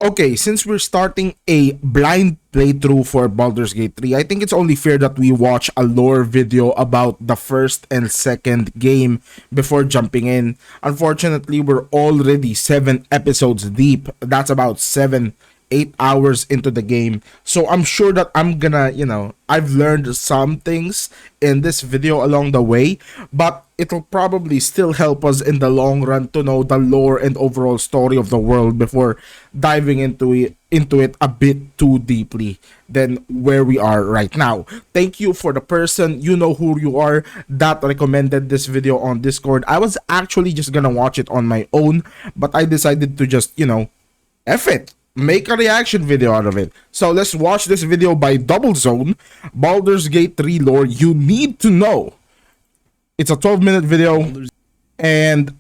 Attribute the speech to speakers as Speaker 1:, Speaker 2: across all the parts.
Speaker 1: Okay, since we're starting a blind playthrough for Baldur's Gate 3, I think it's only fair that we watch a lore video about the first and second game before jumping in. Unfortunately, we're already 7 episodes deep. That's about 8 hours into the game. So I'm sure that I'm gonna, I've learned some things in this video along the way, but it'll probably still help us in the long run to know the lore and overall story of the world before diving into it a bit too deeply than where we are right now. Thank you for the person, you know who you are, that recommended this video on Discord. I was actually just gonna watch it on my own, but I decided to just, F it. Make a reaction video out of it. So let's watch this video by Doublezone, Baldur's Gate 3 lore you need to know. It's a 12-minute video, and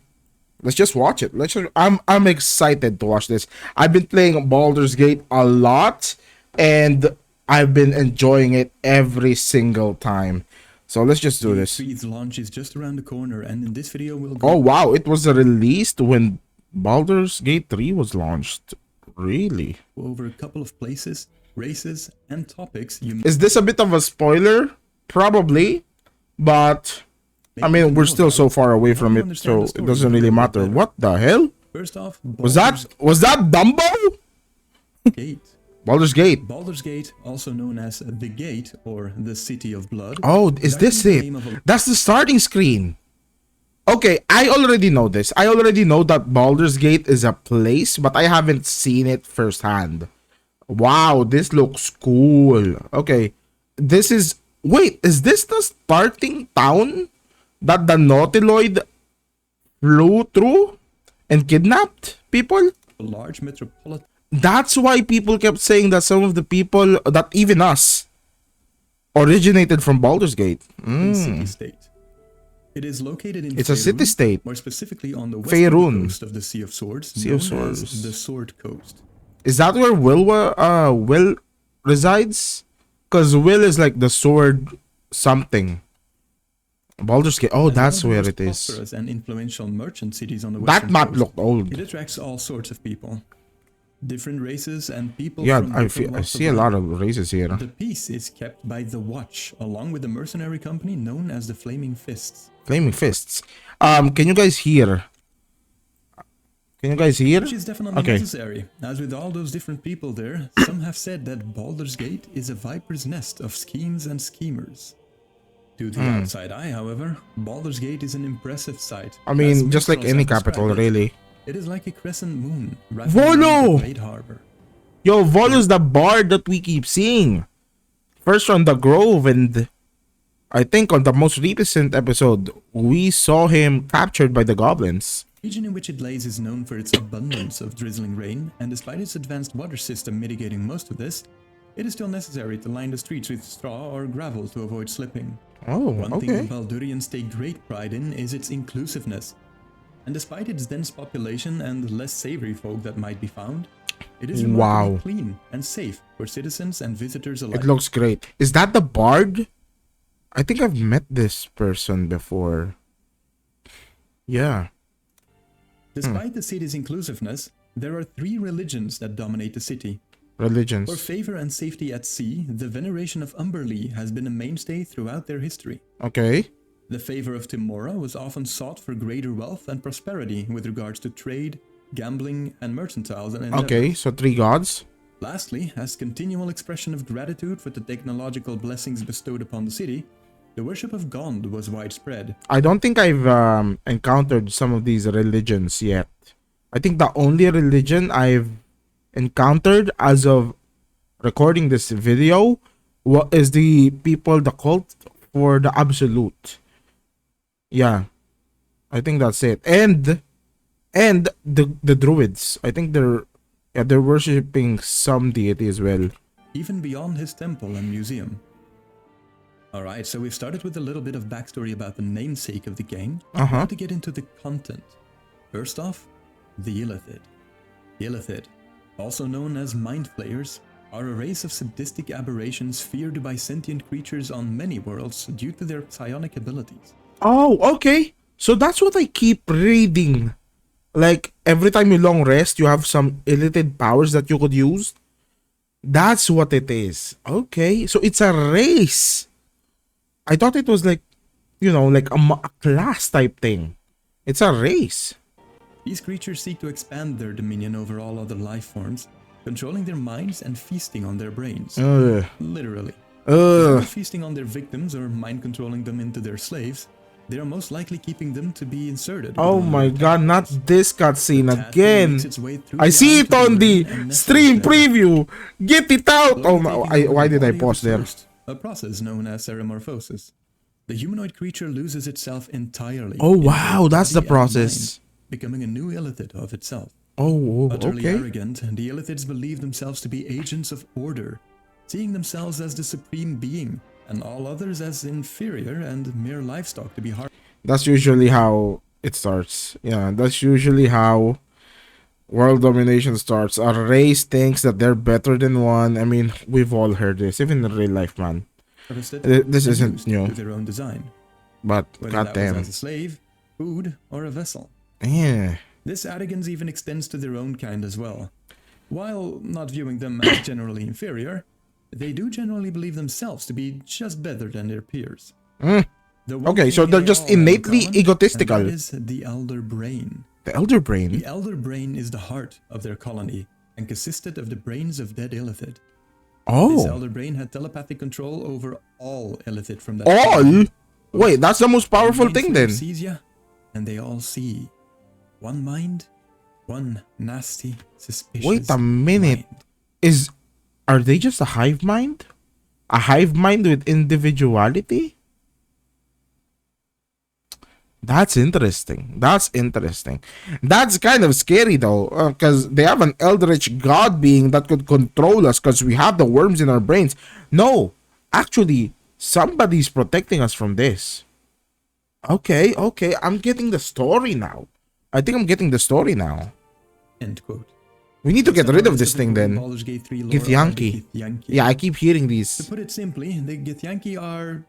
Speaker 1: let's just watch it. I'm excited to watch this. I've been playing Baldur's Gate a lot, and I've been enjoying it every single time. So let's just do this.
Speaker 2: The launch is just around the corner, and in this video we'll
Speaker 1: Oh wow, it was released when Baldur's Gate 3 was launched. Really?
Speaker 2: Over a couple of places, races, and topics.
Speaker 1: Is this a bit of a spoiler? Probably, but I mean, we're still so far away from it, so it doesn't really matter. What the hell?
Speaker 2: First off,
Speaker 1: was that Dumbo?
Speaker 2: Gate.
Speaker 1: Baldur's Gate.
Speaker 2: Baldur's Gate, also known as the Gate or the City of Blood.
Speaker 1: Oh, is this it? That's the starting screen. Okay, I already know this. I already know that Baldur's Gate is a place, but I haven't seen it firsthand. Wow, this looks cool. Okay, this is... Wait, is this the starting town that the Nautiloid flew through and kidnapped people?
Speaker 2: A large metropolitan...
Speaker 1: That's why people kept saying that some of the people, that even us, originated from Baldur's Gate.
Speaker 2: City-state. It is located in
Speaker 1: It's a city-state.
Speaker 2: More specifically on the western coast of the Sea of Swords,
Speaker 1: Sea of Swords.
Speaker 2: The Sword Coast.
Speaker 1: Is that where Will resides? Because Will is like the sword something. Baldur's Gate. Oh, that's where it is.
Speaker 2: And influential merchant cities on the
Speaker 1: that map coast. Looked old.
Speaker 2: It attracts all sorts of people. Different races and people.
Speaker 1: Yeah, I see a lot of races here.
Speaker 2: The peace is kept by the Watch, along with the mercenary company known as the Flaming Fists.
Speaker 1: Flaming Fists. Can you guys hear? Can you guys hear?
Speaker 2: Which is definitely necessary. As with all those different people there, some have said that Baldur's Gate is a viper's nest of schemes and schemers. To the outside eye, however, Baldur's Gate is an impressive sight.
Speaker 1: I mean, just like any capital, really.
Speaker 2: It is like a crescent moon.
Speaker 1: Volo!
Speaker 2: Great harbor.
Speaker 1: Yo, Volo's the bard that we keep seeing. First on the Grove, and I think on the most recent episode, we saw him captured by the goblins.
Speaker 2: The region in which it lays is known for its abundance of drizzling rain, and despite its advanced water system mitigating most of this, it is still necessary to line the streets with straw or gravel to avoid slipping.
Speaker 1: Oh,
Speaker 2: One thing the Baldurians take great pride in is its inclusiveness. And despite its dense population and less savory folk that might be found, it is remarkably clean and safe for citizens and visitors alike.
Speaker 1: It looks great. Is that the bard? I think I've met this person before. Yeah.
Speaker 2: Despite the city's inclusiveness, there are 3 religions that dominate the city.
Speaker 1: Religions.
Speaker 2: For favor and safety at sea, the veneration of Umberlee has been a mainstay throughout their history.
Speaker 1: Okay.
Speaker 2: The favor of Timora was often sought for greater wealth and prosperity with regards to trade, gambling, and mercantile.
Speaker 1: Okay, so 3 gods.
Speaker 2: Lastly, as continual expression of gratitude for the technological blessings bestowed upon the city, the worship of Gond was widespread.
Speaker 1: I don't think I've encountered some of these religions yet. I think the only religion I've encountered as of recording this video is the cult for the Absolute. Yeah, I think that's it. And the druids. I think they're worshipping some deity as well.
Speaker 2: Even beyond his temple and museum. Alright, so we've started with a little bit of backstory about the namesake of the game. Now to get into the content. First off, the Illithid. The Illithid, also known as Mind Flayers, are a race of sadistic aberrations feared by sentient creatures on many worlds due to their psionic abilities.
Speaker 1: Oh, okay. So that's what I keep reading Like every time you long rest, you have some elite powers that you could use. That's what it is. Okay, so it's a race. I thought it was like, like a class type thing. It's a race.
Speaker 2: These creatures seek to expand their dominion over all other life forms, controlling their minds and feasting on their brains. Literally. Instead of feasting on their victims or mind controlling them into their slaves, they are most likely keeping them to be inserted.
Speaker 1: Oh my god, not this cutscene again. I see it on the stream preview. Get it out. Oh my, why did I pause there?
Speaker 2: A process known as ceremorphosis. The humanoid creature loses itself entirely.
Speaker 1: Oh wow, that's the process.
Speaker 2: Mind, becoming a new illithid of itself.
Speaker 1: Oh,
Speaker 2: Utterly
Speaker 1: okay.
Speaker 2: arrogant, the illithids believe themselves to be agents of order, seeing themselves as the supreme being, and all others as inferior and mere livestock to be harmed.
Speaker 1: That's usually how it starts. Yeah, that's usually how world domination starts. A race thinks that they're better than one. I mean, we've all heard this, even in real life, man. This isn't new.
Speaker 2: To their own design.
Speaker 1: But
Speaker 2: whether
Speaker 1: goddamn,
Speaker 2: that was as a slave, food, or a vessel.
Speaker 1: Yeah.
Speaker 2: This arrogance even extends to their own kind as well. While not viewing them as generally inferior, they do generally believe themselves to be just better than their peers.
Speaker 1: Okay, so they're just innately egotistical.
Speaker 2: That is the elder brain.
Speaker 1: The elder brain?
Speaker 2: The elder brain is the heart of their colony and consisted of the brains of dead illithid. This elder brain had telepathic control over all illithid from that
Speaker 1: time. Wait, that's the most powerful thing then.
Speaker 2: And they all see one mind, one nasty, suspicious.
Speaker 1: Wait a minute.
Speaker 2: Mind.
Speaker 1: Are they just a hive mind? A hive mind with individuality? That's interesting. That's kind of scary though, because they have an eldritch god being that could control us because we have the worms in our brains. No, actually, somebody's protecting us from this. Okay, I'm getting the story now. I think I'm getting the story now.
Speaker 2: End quote.
Speaker 1: We need to get rid of this thing then. Githyanki. Yeah, I keep hearing these.
Speaker 2: To put it simply, the Githyanki are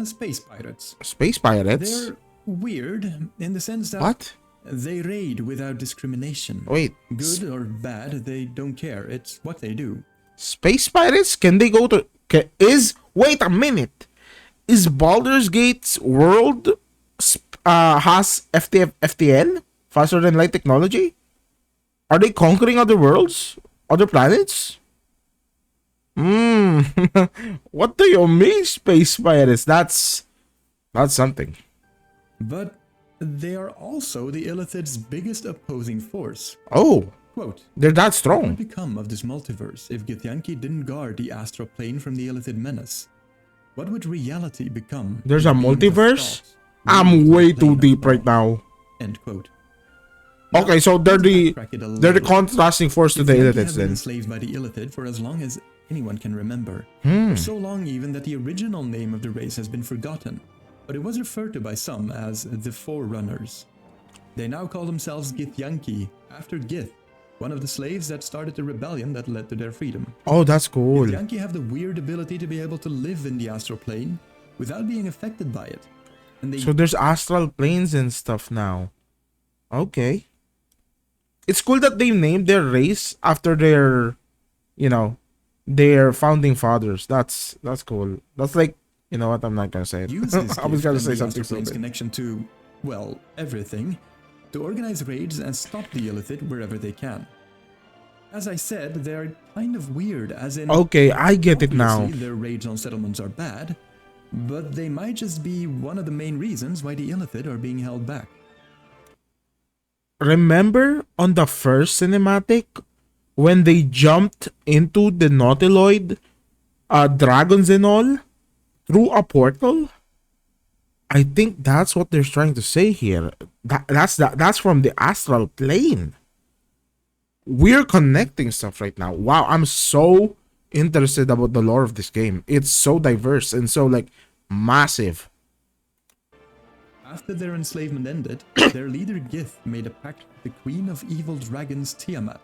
Speaker 2: space pirates.
Speaker 1: Space pirates?
Speaker 2: They're weird in the sense that
Speaker 1: what?
Speaker 2: They raid without discrimination.
Speaker 1: Wait.
Speaker 2: Good or bad, they don't care. It's what they do.
Speaker 1: Space pirates? Can they go to... Wait a minute. Is Baldur's Gate's world has FTL? Faster than light technology? Are they conquering other worlds? Other planets? What do you mean, space pirates? That's something.
Speaker 2: But they are also the illithid's biggest opposing force.
Speaker 1: Oh.
Speaker 2: Quote,
Speaker 1: they're that strong.
Speaker 2: What would become of this multiverse if Githyanki didn't guard the astral plane from the illithid menace? What would reality become?
Speaker 1: There's a multiverse? I'm way too deep right now.
Speaker 2: End quote.
Speaker 1: Okay, so they're the contrasting force to the illithids then.
Speaker 2: Enslaved by the illithid for as long as anyone can remember. For so long even that the original name of the race has been forgotten, but it was referred to by some as the Forerunners. They now call themselves Githyanki after Gith, one of the slaves that started the rebellion that led to their freedom.
Speaker 1: Oh, that's cool.
Speaker 2: Githyanki have the weird ability to be able to live in the astral plane without being affected by it. And
Speaker 1: so there's astral planes and stuff now. Okay. It's cool that they named their race after their, their founding fathers. That's cool. That's like, you know what? I'm not gonna say it. I was gonna say something so big.
Speaker 2: Connection to, well, everything, to organize raids and stop the illithid wherever they can. As I said, they're kind of weird, as in...
Speaker 1: Okay, I get it now.
Speaker 2: Their raids on settlements are bad, but they might just be one of the main reasons why the illithid are being held back.
Speaker 1: Remember on the first cinematic when they jumped into the Nautiloid dragons and all through a portal? I think that's what they're trying to say here. That's from the astral plane. We're connecting stuff right now. Wow, I'm so interested about the lore of this game. It's so diverse and so like massive.
Speaker 2: After their enslavement ended, their leader Gith made a pact with the queen of evil dragons Tiamat.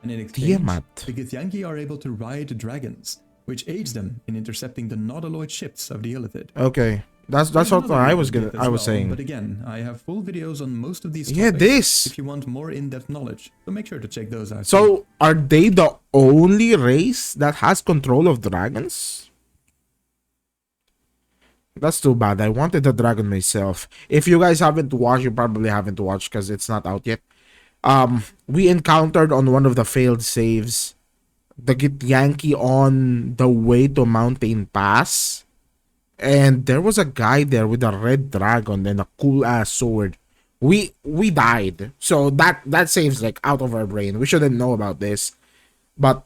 Speaker 2: And in exchange, the Githyanki are able to ride dragons, which aids them in intercepting the Nautiloid ships of the illithid.
Speaker 1: Okay. That's
Speaker 2: There's
Speaker 1: what
Speaker 2: another
Speaker 1: I
Speaker 2: way
Speaker 1: was
Speaker 2: to dip as
Speaker 1: I was
Speaker 2: well,
Speaker 1: saying.
Speaker 2: But again, I have full videos on most of these topics
Speaker 1: Yeah, this.
Speaker 2: if you want more in-depth knowledge. So make sure to check those out.
Speaker 1: So are they the only race that has control of dragons? That's too bad. I wanted the dragon myself. If you guys haven't watched, you probably haven't watched because it's not out yet. We encountered on one of the failed saves the Githyanki on the way to Mountain Pass. And there was a guy there with a red dragon and a cool ass sword. We died. So that saves like out of our brain. We shouldn't know about this. But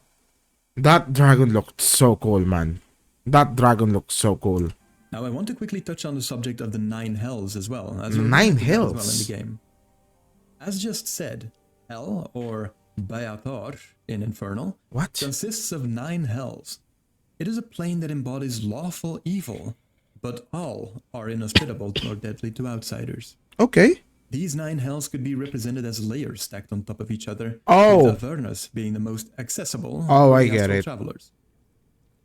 Speaker 1: that dragon looked so cool, man. That dragon looked so cool.
Speaker 2: Now I want to quickly touch on the subject of the 9 hells as well. As
Speaker 1: 9
Speaker 2: as
Speaker 1: hells?
Speaker 2: well in the game. As just said, hell, or Baldur in Infernal,
Speaker 1: What?
Speaker 2: consists of 9 hells. It is a plane that embodies lawful evil, but all are inhospitable or deadly to outsiders.
Speaker 1: Okay.
Speaker 2: These 9 hells could be represented as layers stacked on top of each other,
Speaker 1: Oh.
Speaker 2: with Avernus being the most accessible
Speaker 1: Oh,
Speaker 2: for
Speaker 1: I
Speaker 2: the
Speaker 1: get
Speaker 2: astral
Speaker 1: it.
Speaker 2: travelers.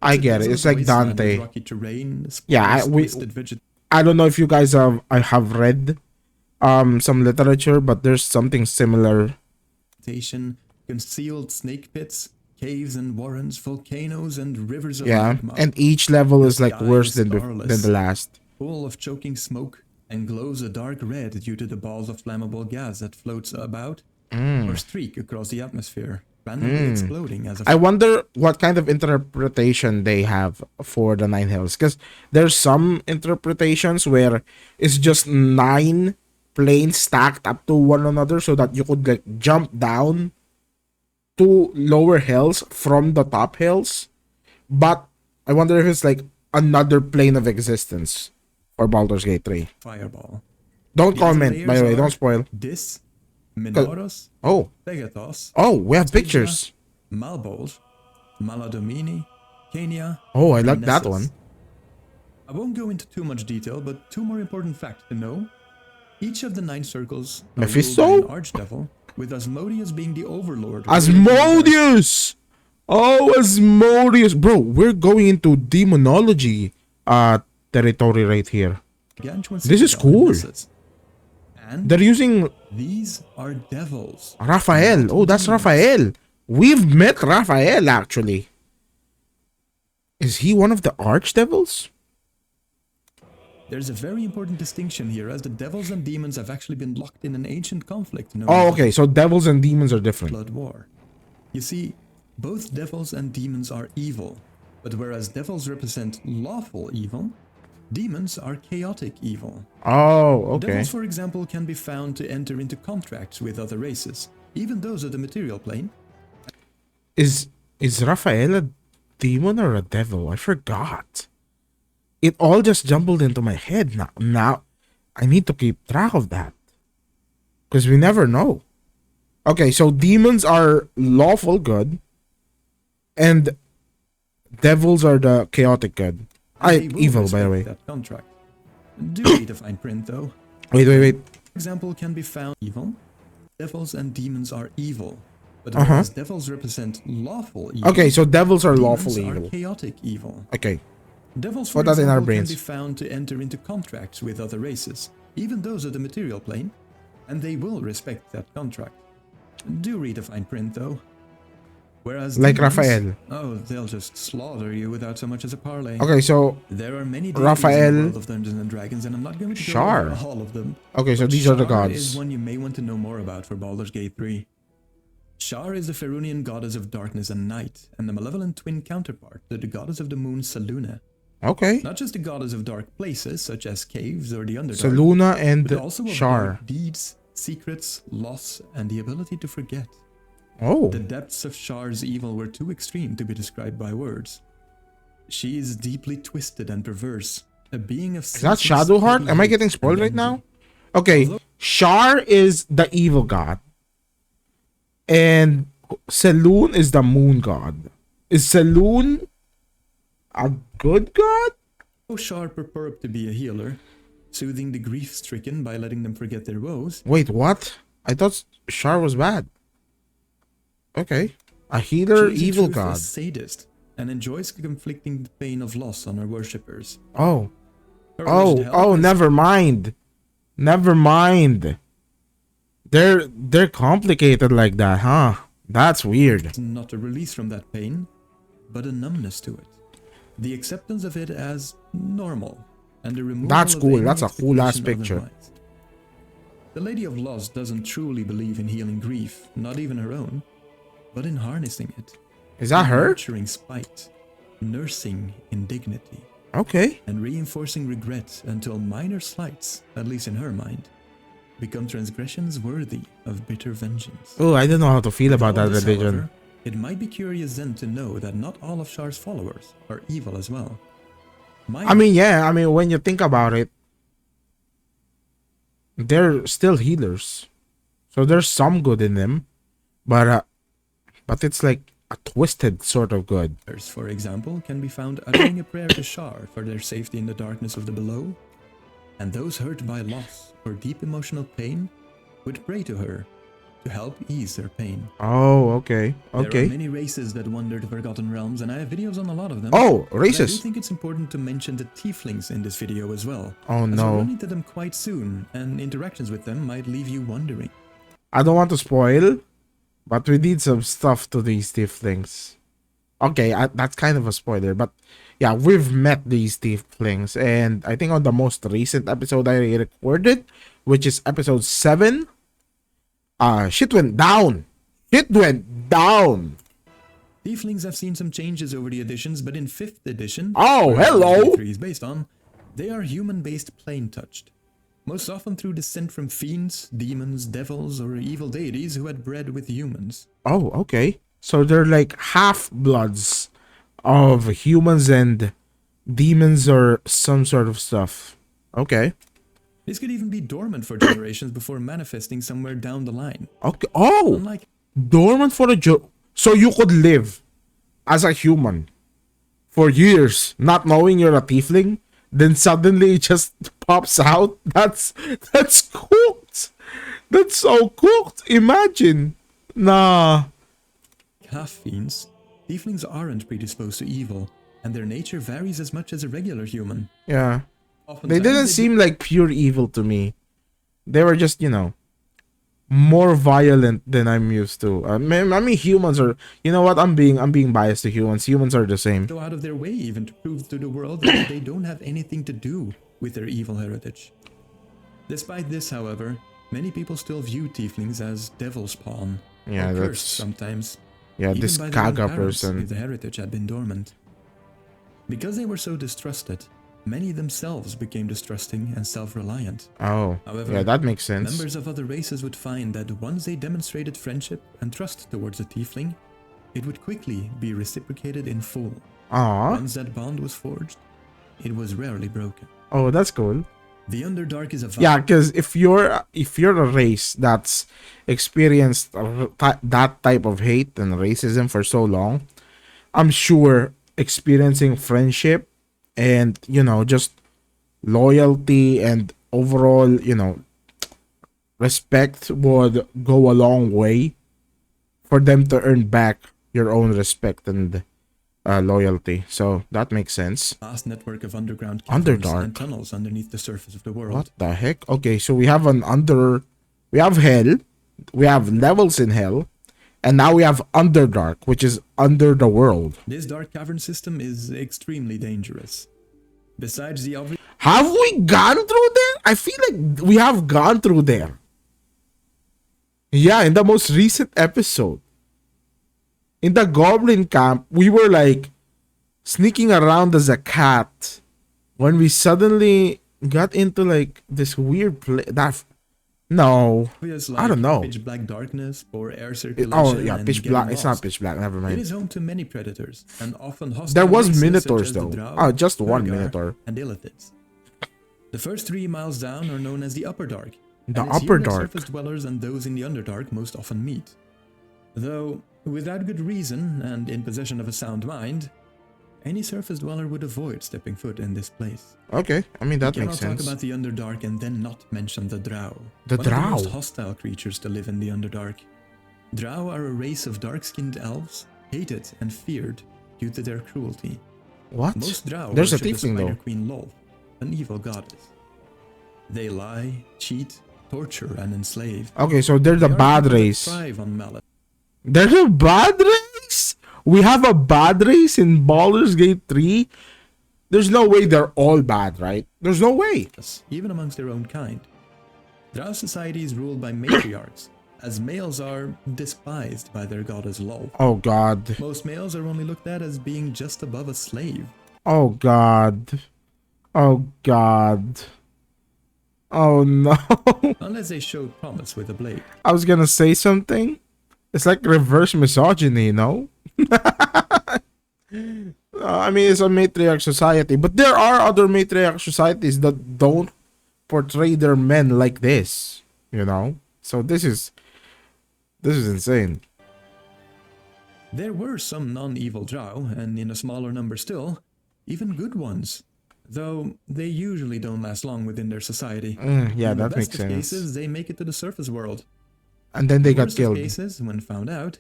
Speaker 1: I get it. It's like Dante.
Speaker 2: Rocky terrain,
Speaker 1: Yeah, I don't know if you guys have read some literature, but there's something similar.
Speaker 2: vegetation, concealed snake pits, caves and warrens, volcanoes and rivers of
Speaker 1: Yeah,
Speaker 2: magma,
Speaker 1: and each level is like
Speaker 2: sky
Speaker 1: worse
Speaker 2: is
Speaker 1: than
Speaker 2: starless.
Speaker 1: the last.
Speaker 2: full of choking smoke, and glows a dark red due to the balls of flammable gas that floats about or streak across the atmosphere, randomly exploding as a
Speaker 1: I wonder what kind of interpretation they have for the 9 hells, because there's some interpretations where it's just 9 planes stacked up to one another so that you could like jump down to lower hells from the top hells. But I wonder if it's like another plane of existence for Baldur's Gate 3.
Speaker 2: fireball.
Speaker 1: Don't
Speaker 2: The
Speaker 1: comment,
Speaker 2: other
Speaker 1: by the way,
Speaker 2: layers
Speaker 1: don't
Speaker 2: are
Speaker 1: spoil.
Speaker 2: Dis, Minoros,
Speaker 1: Oh,
Speaker 2: Pegathos,
Speaker 1: we have
Speaker 2: Stygia,
Speaker 1: pictures.
Speaker 2: Malbold, Maladomini, Kenya.
Speaker 1: Oh, I
Speaker 2: and
Speaker 1: like that
Speaker 2: Nessus.
Speaker 1: one.
Speaker 2: I won't go into too much detail, but 2 more important facts to know. Each of the 9 circles are ruled
Speaker 1: Mephisto?
Speaker 2: by an archdevil, with Asmodeus being the overlord.
Speaker 1: Asmodeus! Oh, Asmodeus! Bro, we're going into demonology territory right here.
Speaker 2: Gargantuan
Speaker 1: This is
Speaker 2: citadel and
Speaker 1: cool.
Speaker 2: Nessus. And
Speaker 1: They're using
Speaker 2: these are devils.
Speaker 1: Raphael. Oh, that's
Speaker 2: demons.
Speaker 1: Raphael. We've met Raphael, actually. Is he one of the archdevils?
Speaker 2: There's a very important distinction here, as the devils and demons have actually been locked in an ancient conflict known
Speaker 1: Oh,
Speaker 2: as
Speaker 1: okay. So devils and demons are different.
Speaker 2: Blood War. You see, both devils and demons are evil, but whereas devils represent lawful evil, demons are chaotic evil.
Speaker 1: Oh, okay.
Speaker 2: Devils, for example, can be found to enter into contracts with other races, even those of the material plane.
Speaker 1: Is Raphael a demon or a devil? I forgot. It all just jumbled into my head now. Now I need to keep track of that, because we never know. Okay, so demons are lawful good, and devils are the chaotic good.
Speaker 2: They will
Speaker 1: Evil, by the
Speaker 2: respect
Speaker 1: way.
Speaker 2: that contract. Do read the fine print, though.
Speaker 1: Wait.
Speaker 2: Example can be found evil. Devils and demons are evil, but whereas devils represent lawful evil.
Speaker 1: Okay, so devils are
Speaker 2: demons
Speaker 1: lawful
Speaker 2: are
Speaker 1: evil.
Speaker 2: chaotic evil.
Speaker 1: Okay.
Speaker 2: Devils, for
Speaker 1: Put that in our
Speaker 2: example, can
Speaker 1: brains.
Speaker 2: be found to enter into contracts with other races, even those of the material plane, and they will respect that contract. Do read the fine print, though. Whereas
Speaker 1: Like
Speaker 2: demons,
Speaker 1: Raphael.
Speaker 2: oh, they'll just slaughter you without so much as a parlay.
Speaker 1: Okay, so
Speaker 2: There are many deities in
Speaker 1: Raphael,
Speaker 2: the world of Dungeons and Dragons, and I'm not going to go
Speaker 1: Shar.
Speaker 2: over all of them.
Speaker 1: okay, so
Speaker 2: But
Speaker 1: these are the
Speaker 2: Shar is
Speaker 1: gods.
Speaker 2: one you may want to know more about for Baldur's Gate 3. Shar is the Ferunian goddess of darkness and night, and the malevolent twin counterpart to the goddess of the moon Saluna.
Speaker 1: Okay.
Speaker 2: Not just the goddess of dark places, such as caves or the Underdark,
Speaker 1: Saluna and
Speaker 2: but also of
Speaker 1: Shar.
Speaker 2: dark deeds, secrets, loss, and the ability to forget.
Speaker 1: Oh.
Speaker 2: The depths of Shar's evil were too extreme to be described by words. She is deeply twisted and perverse, a being of
Speaker 1: Is that Shadowheart? Am I getting spoiled right now? Okay, Shar is the evil god. And Saloon is the moon god. Is Saloon a good god?
Speaker 2: Shar purport to be a healer, soothing the grief-stricken by letting them forget their woes.
Speaker 1: Wait, what? I thought Shar was bad. Okay. A healer,
Speaker 2: She is in
Speaker 1: evil
Speaker 2: truth a
Speaker 1: god.
Speaker 2: sadist, and enjoys conflicting the pain of loss on her worshippers.
Speaker 1: Oh.
Speaker 2: Her alleged help
Speaker 1: Oh,
Speaker 2: is
Speaker 1: never mind. Never mind. They're complicated like that, huh? That's weird.
Speaker 2: not a release from that pain, but a numbness to it. The acceptance of it as normal, and the removal
Speaker 1: That's
Speaker 2: of
Speaker 1: cool.
Speaker 2: any
Speaker 1: That's a cool ass
Speaker 2: expectation
Speaker 1: picture.
Speaker 2: otherwise. The Lady of Loss doesn't truly believe in healing grief, not even her own, but in harnessing it.
Speaker 1: Is that her?
Speaker 2: Nurturing spite, nursing indignity,
Speaker 1: Okay.
Speaker 2: and reinforcing regret until minor slights, at least in her mind, become transgressions worthy of bitter vengeance.
Speaker 1: Oh, I don't know how to feel about that
Speaker 2: All this,
Speaker 1: religion.
Speaker 2: however, it might be curious then to know that not all of Shar's followers are evil as well.
Speaker 1: I mean, yeah. I mean, when you think about it, they're still healers, so there's some good in them, but it's like a twisted sort of good.
Speaker 2: For example, can be found uttering a prayer to Shar for their safety in the darkness of the below, and those hurt by loss or deep emotional pain would pray to her to help ease their pain.
Speaker 1: Oh, okay,
Speaker 2: There are
Speaker 1: okay.
Speaker 2: many races that wander the Forgotten Realms, and I have videos on a lot of them.
Speaker 1: Oh,
Speaker 2: But I do
Speaker 1: races.
Speaker 2: think it's important to mention the tieflings in this video as well.
Speaker 1: Oh
Speaker 2: As we'll
Speaker 1: no,
Speaker 2: run into them quite soon, and interactions with them might leave you wondering.
Speaker 1: I don't want to spoil, but we did some stuff to these tieflings. Okay, that's kind of a spoiler, but yeah, we've met these tieflings, and I think on the most recent episode I recorded, which is episode 7, shit went down. It went down.
Speaker 2: Tieflings have seen some changes over the editions, but in 5th edition,
Speaker 1: Oh,
Speaker 2: where
Speaker 1: hello.
Speaker 2: 3 is based on, they are human-based plane-touched. Most often through descent from fiends, demons, devils, or evil deities who had bred with humans.
Speaker 1: Oh, okay. So they're like half-bloods of humans and demons or some sort of stuff. Okay.
Speaker 2: This could even be dormant for generations before manifesting somewhere down the line.
Speaker 1: Okay. Oh,
Speaker 2: Unlike
Speaker 1: dormant for a so you could live as a human for years not knowing you're a tiefling, then suddenly it just pops out. That's cooked. That's so cooked. Imagine. Nah.
Speaker 2: half-fiends, tieflings aren't predisposed to evil, and their nature varies as much as a regular human.
Speaker 1: Yeah. They
Speaker 2: Oftentimes,
Speaker 1: didn't seem like pure evil to me. They were just, more violent than I'm used to. I mean, humans are. You know what? I'm being biased to humans. Humans are the same.
Speaker 2: go out of their way even to prove to the world that they don't have anything to do with their evil heritage. Despite this, however, many people still view tieflings as devil's spawn,
Speaker 1: Yeah,
Speaker 2: or
Speaker 1: that's
Speaker 2: cursed sometimes,
Speaker 1: yeah.
Speaker 2: even
Speaker 1: This
Speaker 2: by their own
Speaker 1: Kaga
Speaker 2: parents
Speaker 1: person.
Speaker 2: if the heritage had been dormant. Because they were so distrusted, many themselves became distrusting and self-reliant.
Speaker 1: Oh,
Speaker 2: However,
Speaker 1: yeah, that makes sense.
Speaker 2: Members of other races would find that once they demonstrated friendship and trust towards a tiefling, it would quickly be reciprocated in full.
Speaker 1: Aw.
Speaker 2: Once that bond was forged, it was rarely broken.
Speaker 1: Oh, that's cool.
Speaker 2: The Underdark is a
Speaker 1: Yeah, because if you're a race that's experienced that type of hate and racism for so long, I'm sure experiencing friendship and just loyalty and overall respect would go a long way for them to earn back your own respect and loyalty. So that makes sense.
Speaker 2: vast network of underground caverns
Speaker 1: Underdark.
Speaker 2: and tunnels underneath the surface of the world.
Speaker 1: What the heck? Okay, so we have we have hell, we have levels in hell, and now we have Underdark, which is under the world.
Speaker 2: This dark cavern system is extremely dangerous. Besides the obvious
Speaker 1: Have we gone through there? I feel like we have gone through there. Yeah, in the most recent episode. In the goblin camp, we were like sneaking around as a cat when we suddenly got into like this weird place. No, I don't know.
Speaker 2: pitch black darkness, poor air circulation.
Speaker 1: Oh yeah,
Speaker 2: and
Speaker 1: pitch
Speaker 2: getting
Speaker 1: black. It's not
Speaker 2: lost.
Speaker 1: pitch black. Never
Speaker 2: It
Speaker 1: mind.
Speaker 2: is home to many predators and often hostile.
Speaker 1: There was
Speaker 2: races such
Speaker 1: minotaurs
Speaker 2: as the
Speaker 1: though.
Speaker 2: Drow,
Speaker 1: Oh, just one
Speaker 2: Urgar,
Speaker 1: minotaur.
Speaker 2: and Illithids. The first 3 miles down are known as the Upper Dark.
Speaker 1: The
Speaker 2: and it's
Speaker 1: Upper
Speaker 2: here that
Speaker 1: Dark.
Speaker 2: surface dwellers and those in the Underdark most often meet. Though, without good reason and in possession of a sound mind, any surface dweller would avoid stepping foot in this place.
Speaker 1: Okay, I mean that
Speaker 2: You
Speaker 1: makes
Speaker 2: cannot talk
Speaker 1: sense.
Speaker 2: about the Underdark and then not mention the Drow.
Speaker 1: The
Speaker 2: one of the
Speaker 1: Drow?
Speaker 2: most hostile creatures to live in the Underdark. Drow are a race of dark-skinned elves, hated and feared due to their cruelty.
Speaker 1: What?
Speaker 2: Most Drow
Speaker 1: There's a
Speaker 2: worship the
Speaker 1: tiefling
Speaker 2: Spider
Speaker 1: though.
Speaker 2: Queen Lolth, an evil goddess. They lie, cheat, torture, and enslave.
Speaker 1: Okay, so they're the
Speaker 2: They are
Speaker 1: bad
Speaker 2: people that
Speaker 1: race.
Speaker 2: thrive on malice.
Speaker 1: They're the bad race? We have a bad race in Baldur's Gate 3? There's no way they're all bad, right? There's no way.
Speaker 2: Even amongst their own kind. Drow society is ruled by matriarchs, as males are despised by their goddess Lol.
Speaker 1: Oh god.
Speaker 2: Most males are only looked at as being just above a slave.
Speaker 1: Oh god. Oh god. Oh no.
Speaker 2: Unless they showed promise with a blade.
Speaker 1: I was gonna say something. It's like reverse misogyny, no? I mean, it's a matriarch society, but there are other matriarch societies that don't portray their men like this, you know? So this is insane.
Speaker 2: There were some non-evil drow, and in a smaller number still, even good ones. Though they usually don't last long within their society.
Speaker 1: Yeah,
Speaker 2: in
Speaker 1: that
Speaker 2: the
Speaker 1: makes
Speaker 2: best of
Speaker 1: sense.
Speaker 2: cases, they make it to the surface world.
Speaker 1: And then they
Speaker 2: In the
Speaker 1: got
Speaker 2: worst of
Speaker 1: killed.
Speaker 2: cases, when found out,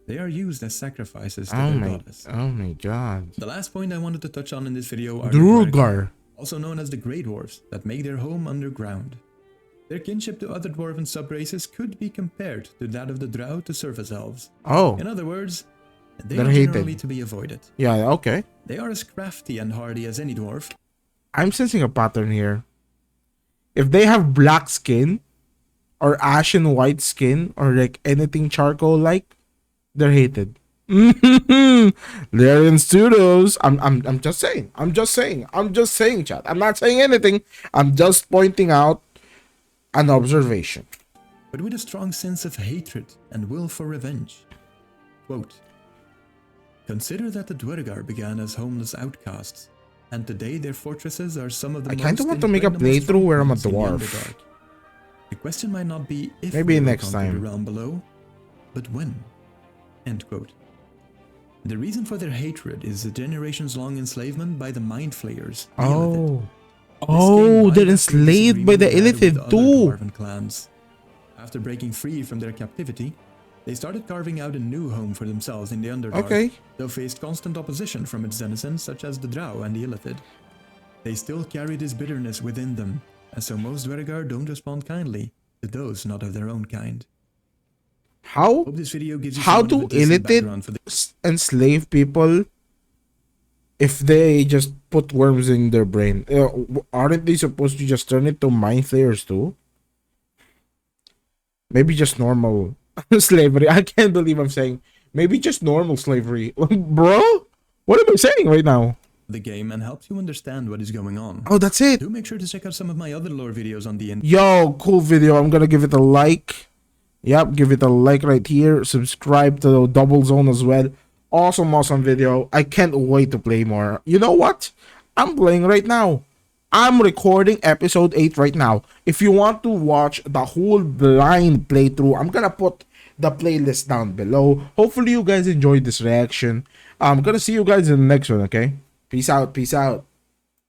Speaker 2: they are used as sacrifices to
Speaker 1: Oh
Speaker 2: their
Speaker 1: my,
Speaker 2: goddess.
Speaker 1: oh my god.
Speaker 2: The last point I wanted to touch on in this video are the
Speaker 1: Duergar.
Speaker 2: also known as the Grey Dwarfs, that make their home underground. Their kinship to other dwarven subraces could be compared to that of the drow to surface elves.
Speaker 1: Oh,
Speaker 2: In other words, they
Speaker 1: they're
Speaker 2: are
Speaker 1: hated.
Speaker 2: generally to be avoided.
Speaker 1: yeah, okay.
Speaker 2: They are as crafty and hardy as any dwarf.
Speaker 1: I'm sensing a pattern here. If they have black skin, or ashen white skin, or like anything charcoal like, they're hated. They're in studios. I'm just saying. I'm just saying, chat. I'm not saying anything. I'm just pointing out an observation.
Speaker 2: But with a strong sense of hatred and will for revenge. Quote, consider that the Duergar began as homeless outcasts, and today their fortresses are some of the
Speaker 1: I
Speaker 2: most
Speaker 1: kind of want to make a
Speaker 2: impregnable
Speaker 1: playthrough where I'm a
Speaker 2: strongholds in the
Speaker 1: dwarf.
Speaker 2: Underdark. The question might not be if
Speaker 1: Maybe
Speaker 2: we will
Speaker 1: next
Speaker 2: conquer
Speaker 1: time.
Speaker 2: the realm below, but when. End quote. The reason for their hatred is the generations-long enslavement by the Mind Flayers. the Illithid.
Speaker 1: Oh,
Speaker 2: This
Speaker 1: they're
Speaker 2: came by the
Speaker 1: enslaved by the
Speaker 2: disagreement they had
Speaker 1: Illithid
Speaker 2: with other
Speaker 1: too.
Speaker 2: dwarven clans. After breaking free from their captivity, they started carving out a new home for themselves in the Underdark,
Speaker 1: Okay.
Speaker 2: though faced constant opposition from its denizens such as the Drow and the Illithid. They still carry this bitterness within them, and so most Duergar don't respond kindly to those not of their own kind.
Speaker 1: How
Speaker 2: Hope this video gives you
Speaker 1: how
Speaker 2: somewhat of
Speaker 1: do
Speaker 2: a decent background for
Speaker 1: Illithid enslave people if they just put worms in their brain? Aren't they supposed to just turn it to mind flayers too? Maybe just normal slavery. I can't believe I'm saying maybe just normal slavery. Bro, what am I saying right now?
Speaker 2: the game and helps you understand what is going on.
Speaker 1: Oh, that's it.
Speaker 2: Do make sure to check out some of my other lore videos on the
Speaker 1: Yo, cool video. I'm gonna give it a like. Yep, give it a like right here. Subscribe to the Doublezone as well. Awesome video. I can't wait to play more. You know what? I'm playing right now. I'm recording episode 8 right now. If you want to watch the whole blind playthrough, I'm gonna put the playlist down below. Hopefully you guys enjoyed this reaction. I'm gonna see you guys in the next one, okay? Peace out.